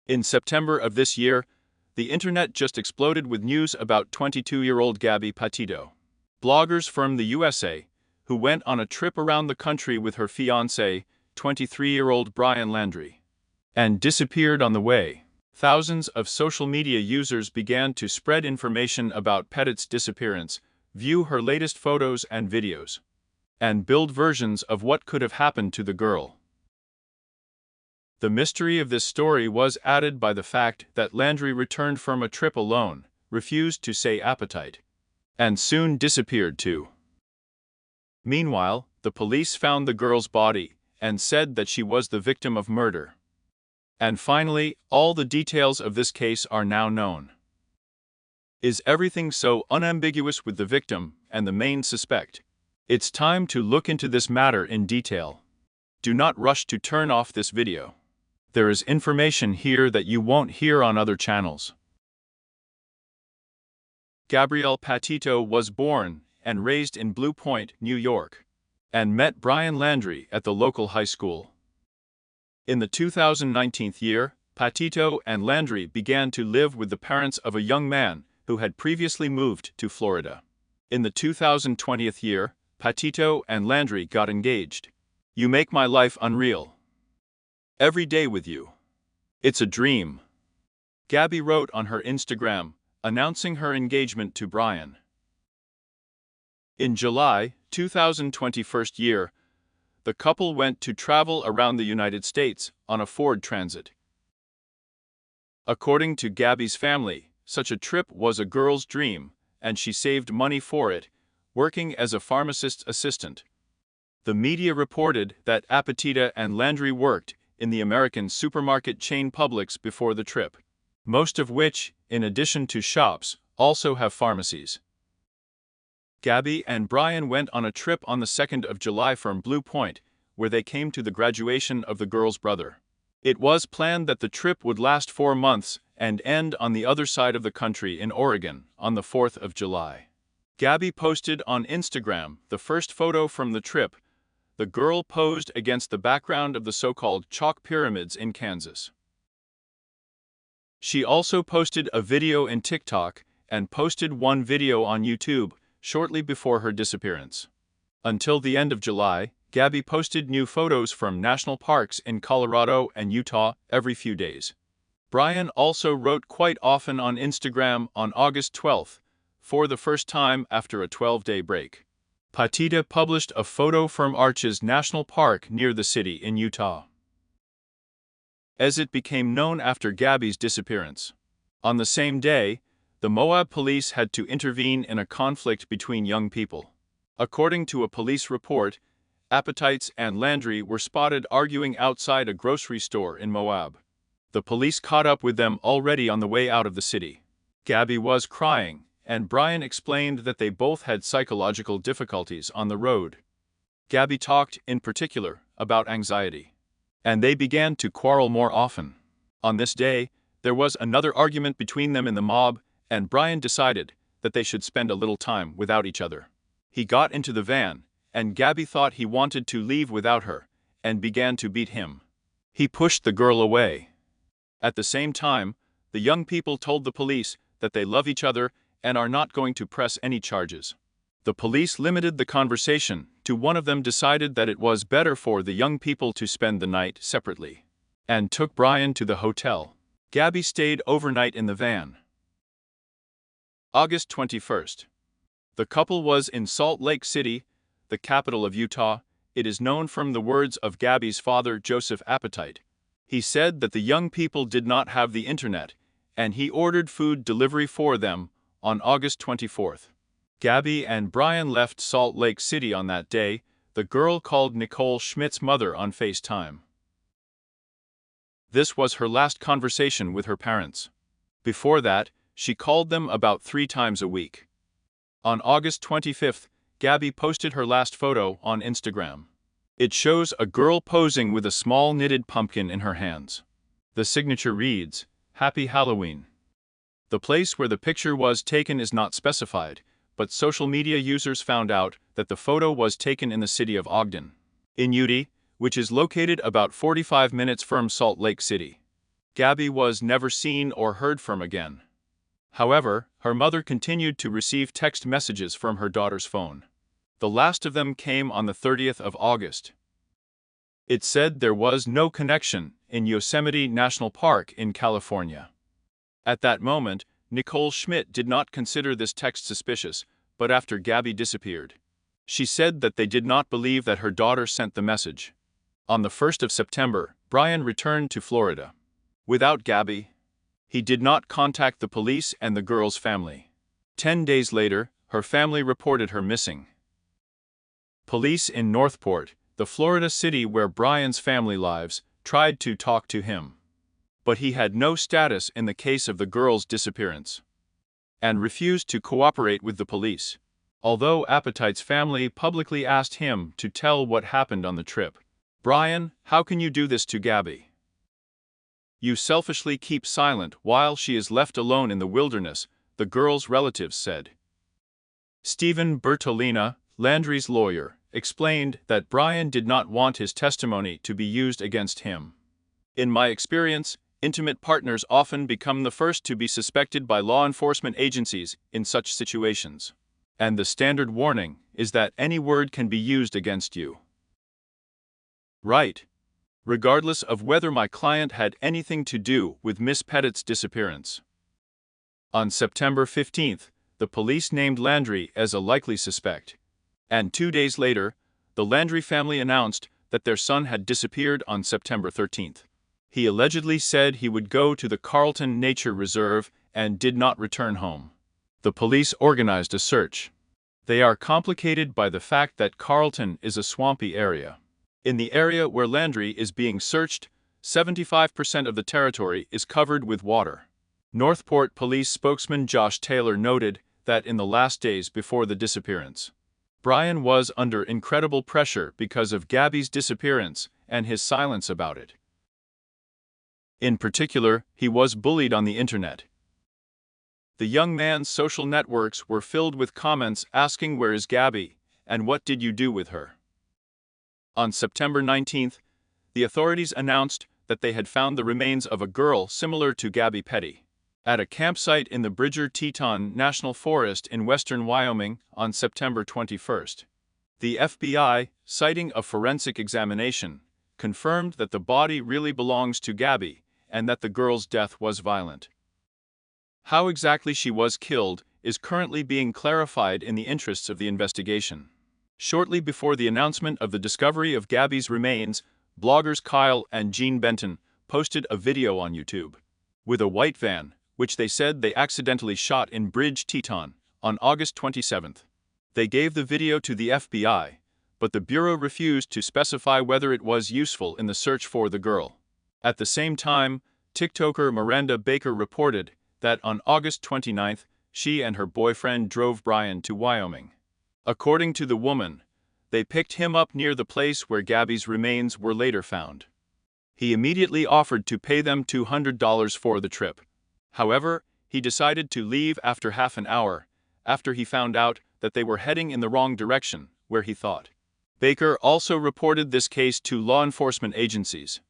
In September of this year, the internet just exploded with news about 22-year-old Gabby Petito. Bloggers from the USA, who went on a trip around the country with her fiancé, 23-year-old Brian Laundrie, and disappeared on the way. Thousands of social media users began to spread information about Petito's disappearance, view her latest photos and videos, and build versions of what could have happened to the girl. The mystery of this story was added by the fact that Laundrie returned from a trip alone, refused to say appetite, and soon disappeared too. Meanwhile, the police found the girl's body and said that she was the victim of murder. And finally, all the details of this case are now known. Is everything so unambiguous with the victim and the main suspect? It's time to look into this matter in detail. Do not rush to turn off this video. There is information here that you won't hear on other channels. Gabby Petito was born and raised in Blue Point, New York, and met Brian Laundrie at the local high school. In the 2019 year, Petito and Laundrie began to live with the parents of a young man who had previously moved to Florida. In the 2020 year, Petito and Laundrie got engaged. "You make my life unreal. Every day with you. It's a dream," Gabby wrote on her Instagram, announcing her engagement to Brian. In July 2021 year, the couple went to travel around the United States on a Ford Transit. According to Gabby's family, such a trip was a girl's dream, and she saved money for it, working as a pharmacist's assistant. The media reported that Petito and Laundrie worked in the American supermarket chain Publix before the trip, most of which, in addition to shops, also have pharmacies. Gabby and Brian went on a trip on the 2nd of July from Blue Point, where they came to the graduation of the girl's brother. It was planned that the trip would last 4 months and end on the other side of the country in Oregon on the 4th of July. Gabby posted on Instagram the first photo from the trip. The girl posed against the background of the so-called chalk pyramids in Kansas. She also posted a video in TikTok and posted one video on YouTube shortly before her disappearance. Until the end of July, Gabby posted new photos from national parks in Colorado and Utah every few days. Brian also wrote quite often on Instagram on August 12th, for the first time after a 12-day break. Petito published a photo from Arches National Park near the city in Utah, as it became known after Gabby's disappearance. On the same day, the Moab police had to intervene in a conflict between young people. According to a police report, Petito and Laundrie were spotted arguing outside a grocery store in Moab. The police caught up with them already on the way out of the city. Gabby was crying, and Brian explained that they both had psychological difficulties on the road. Gabby talked, in particular, about anxiety, and they began to quarrel more often. On this day, there was another argument between them in the mob, and Brian decided that they should spend a little time without each other. He got into the van, and Gabby thought he wanted to leave without her, and began to beat him. He pushed the girl away. At the same time, the young people told the police that they love each other and are not going to press any charges. The police limited the conversation to one of them decided that it was better for the young people to spend the night separately, and took Brian to the hotel. Gabby stayed overnight in the van. August 21st. The couple was in Salt Lake City, the capital of Utah. It is known from the words of Gabby's father, Joseph Petito. He said that the young people did not have the internet, and he ordered food delivery for them on August 24th. Gabby and Brian left Salt Lake City on that day. The girl called Nicole Schmidt's mother on FaceTime. This was her last conversation with her parents. Before that, she called them about 3 times a week. On August 25th, Gabby posted her last photo on Instagram. It shows a girl posing with a small knitted pumpkin in her hands. The signature reads, "Happy Halloween." The place where the picture was taken is not specified, but social media users found out that the photo was taken in the city of Ogden, in Utah, which is located about 45 minutes from Salt Lake City. Gabby was never seen or heard from again. However, her mother continued to receive text messages from her daughter's phone. The last of them came on the 30th of August. It said there was no connection in Yosemite National Park in California. At that moment, Nicole Schmidt did not consider this text suspicious, but after Gabby disappeared, she said that they did not believe that her daughter sent the message. On the 1st of September, Brian returned to Florida. Without Gabby, he did not contact the police and the girl's family. 10 days later, her family reported her missing. Police in Northport, the Florida city where Brian's family lives, tried to talk to him. But he had no status in the case of the girl's disappearance and refused to cooperate with the police. Although Apatite's family publicly asked him to tell what happened on the trip. "Brian, how can you do this to Gabby? You selfishly keep silent while she is left alone in the wilderness," the girl's relatives said. Stephen Bertolina, Laundrie's lawyer, explained that Brian did not want his testimony to be used against him. "In my experience, intimate partners often become the first to be suspected by law enforcement agencies in such situations. And the standard warning is that any word can be used against you. Right. Regardless of whether my client had anything to do with Miss Petit's disappearance." On September 15th, the police named Laundrie as a likely suspect. And 2 days later, the Laundrie family announced that their son had disappeared on September 13th. He allegedly said he would go to the Carlton Nature Reserve and did not return home. The police organized a search. They are complicated by the fact that Carlton is a swampy area. In the area where Laundrie is being searched, 75% of the territory is covered with water. Northport Police spokesman Josh Taylor noted that in the last days before the disappearance, Brian was under incredible pressure because of Gabby's disappearance and his silence about it. In particular, he was bullied on the internet. The young man's social networks were filled with comments asking, "Where is Gabby, and what did you do with her?" On September 19th, the authorities announced that they had found the remains of a girl similar to Gabby Petito at a campsite in the Bridger-Teton National Forest in western Wyoming on September 21st. The FBI, citing a forensic examination, confirmed that the body really belongs to Gabby and that the girl's death was violent. How exactly she was killed is currently being clarified in the interests of the investigation. Shortly before the announcement of the discovery of Gabby's remains, bloggers Kyle and Jean Benton posted a video on YouTube with a white van, which they said they accidentally shot in Bridger-Teton on August 27th. They gave the video to the FBI, but the Bureau refused to specify whether it was useful in the search for the girl. At the same time, TikToker Miranda Baker reported that on August 29th, she and her boyfriend drove Brian to Wyoming. According to the woman, they picked him up near the place where Gabby's remains were later found. He immediately offered to pay them $200 for the trip. However, he decided to leave after half an hour, after he found out that they were heading in the wrong direction, where he thought. Baker also reported this case to law enforcement agencies.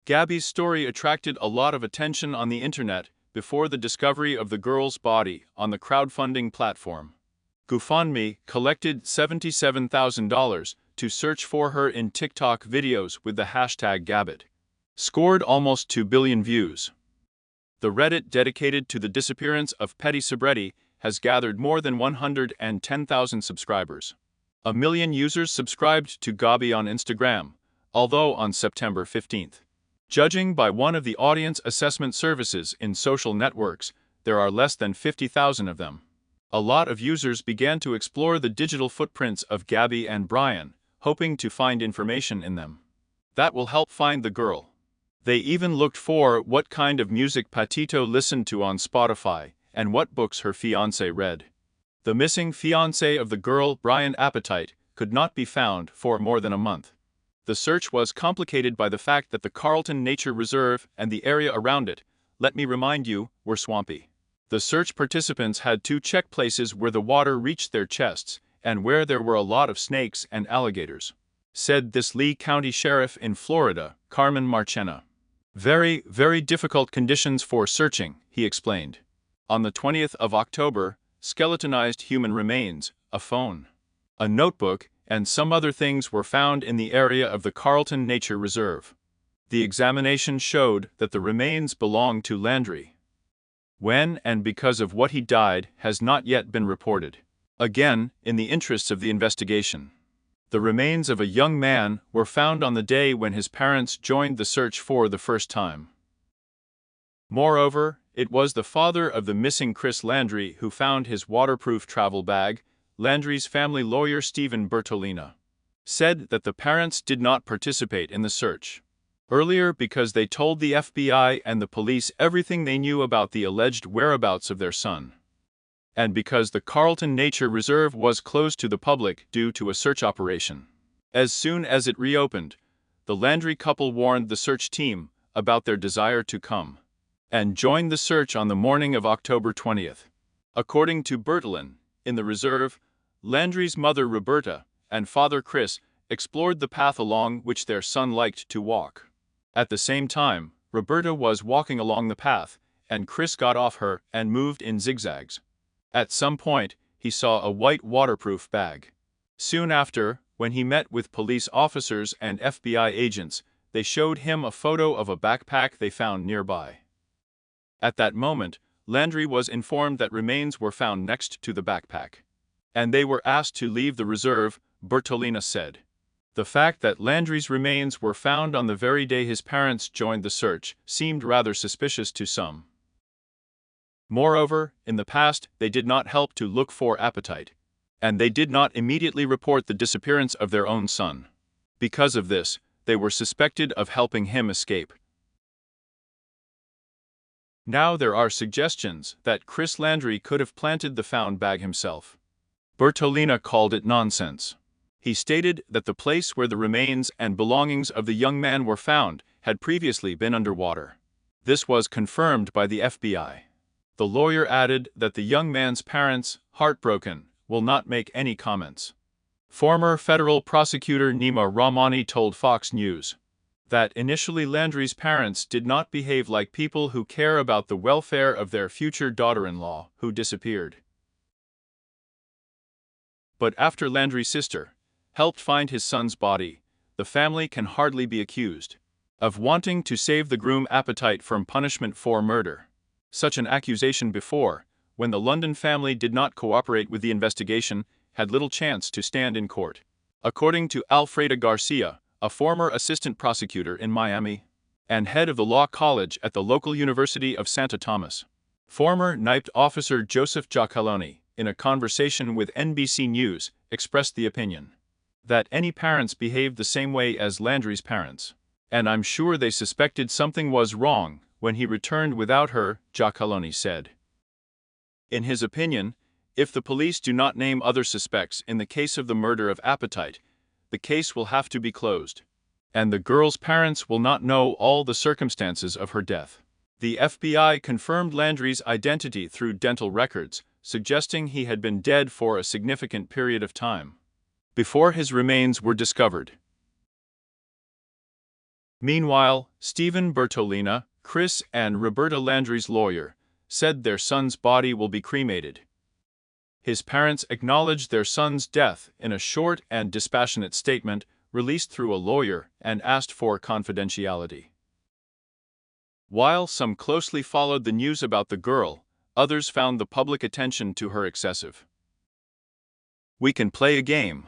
Gabby's story attracted a lot of attention on the internet before the discovery of the girl's body on the crowdfunding platform. GoFundMe collected $77,000 to search for her in TikTok videos with the hashtag Gabbit. Scored almost 2 billion views. The Reddit dedicated to the disappearance of Petty Subreddit has gathered more than 110,000 subscribers. 1 million users subscribed to Gabby on Instagram, although on September 15th. Judging by one of the audience assessment services in social networks, there are less than 50,000 of them. A lot of users began to explore the digital footprints of Gabby and Brian, hoping to find information in them that will help find the girl. They even looked for what kind of music Petito listened to on Spotify and what books her fiancé read. The missing fiancé of the girl, Brian Apatite, could not be found for more than a month. The search was complicated by the fact that the Carlton Nature Reserve and the area around it, let me remind you, were swampy. The search participants had to check places where the water reached their chests and where there were a lot of snakes and alligators, said this Lee County Sheriff in Florida, Carmen Marchena. Very, very difficult conditions for searching, he explained. On the 20th of October, skeletonized human remains, a phone, a notebook, and some other things were found in the area of the Carlton Nature Reserve. The examination showed that the remains belonged to Laundrie. When and because of what he died has not yet been reported. Again, in the interests of the investigation, the remains of a young man were found on the day when his parents joined the search for the first time. Moreover, it was the father of the missing Chris Laundrie who found his waterproof travel bag. Laundrie's family lawyer Stephen Bertolina said that the parents did not participate in the search earlier because they told the FBI and the police everything they knew about the alleged whereabouts of their son, and because the Carlton Nature Reserve was closed to the public due to a search operation. As soon as it reopened, the Laundrie couple warned the search team about their desire to come and join the search on the morning of October 20th. According to Bertolin, in the reserve, Laundrie's mother Roberta and father Chris explored the path along which their son liked to walk. At the same time, Roberta was walking along the path, and Chris got off her and moved in zigzags. At some point, he saw a white waterproof bag. Soon after, when he met with police officers and FBI agents, they showed him a photo of a backpack they found nearby. At that moment, Laundrie was informed that remains were found next to the backpack, and they were asked to leave the reserve, Bertolina said. The fact that Laundrie's remains were found on the very day his parents joined the search seemed rather suspicious to some. Moreover, in the past, they did not help to look for appetite, and they did not immediately report the disappearance of their own son. Because of this, they were suspected of helping him escape. Now there are suggestions that Chris Laundrie could have planted the found bag himself. Bertolina called it nonsense. He stated that the place where the remains and belongings of the young man were found had previously been underwater. This was confirmed by the FBI. The lawyer added that the young man's parents, heartbroken, will not make any comments. Former federal prosecutor Nima Rahmani told Fox News that initially Laundrie's parents did not behave like people who care about the welfare of their future daughter-in-law who disappeared. But after Laundrie's sister helped find his son's body, the family can hardly be accused of wanting to save the groom appetite from punishment for murder. Such an accusation before, when the London family did not cooperate with the investigation, had little chance to stand in court. According to Alfreda Garcia, a former assistant prosecutor in Miami and head of the law college at the local University of Santa Thomas, former NIPT officer Joseph Giacalone, in a conversation with NBC News, expressed the opinion that any parents behaved the same way as Laundrie's parents, and I'm sure they suspected something was wrong when he returned without her, Giacalone said. In his opinion, if the police do not name other suspects in the case of the murder of Appetite, the case will have to be closed, and the girl's parents will not know all the circumstances of her death. The FBI confirmed Laundrie's identity through dental records, suggesting he had been dead for a significant period of time before his remains were discovered. Meanwhile, Stephen Bertolina, Chris and Roberta Laundrie's lawyer, said their son's body will be cremated. His parents acknowledged their son's death in a short and dispassionate statement released through a lawyer and asked for confidentiality. While some closely followed the news about the girl, others found the public attention to her excessive. We can play a game.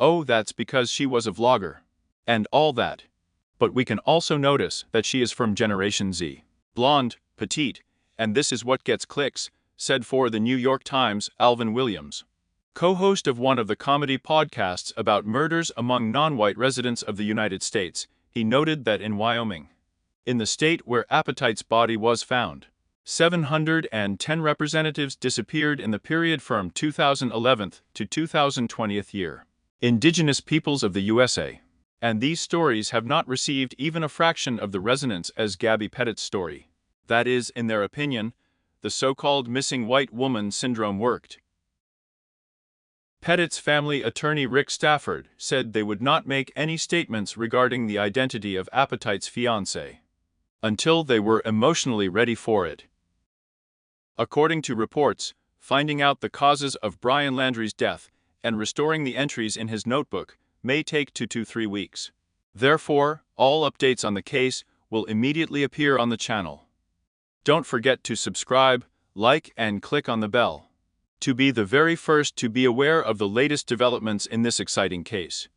Oh, that's because she was a vlogger. And all that. But we can also notice that she is from Generation Z. Blonde, petite, and this is what gets clicks, said for the New York Times Alvin Williams, co-host of one of the comedy podcasts about murders among non-white residents of the United States. He noted that in Wyoming, in the state where Appetite's body was found, 710 representatives disappeared in the period from 2011 to 2020 year. Indigenous peoples of the USA. And these stories have not received even a fraction of the resonance as Gabby Petito's story. That is, in their opinion, the so-called missing white woman syndrome worked. Petito's family attorney Rick Stafford said they would not make any statements regarding the identity of Appetite's fiancé. until they were emotionally ready for it. According to reports, finding out the causes of Brian Laundrie's death and restoring the entries in his notebook may take 2 to 3 weeks. Therefore, all updates on the case will immediately appear on the channel. Don't forget to subscribe, like, and click on the bell to be the very first to be aware of the latest developments in this exciting case.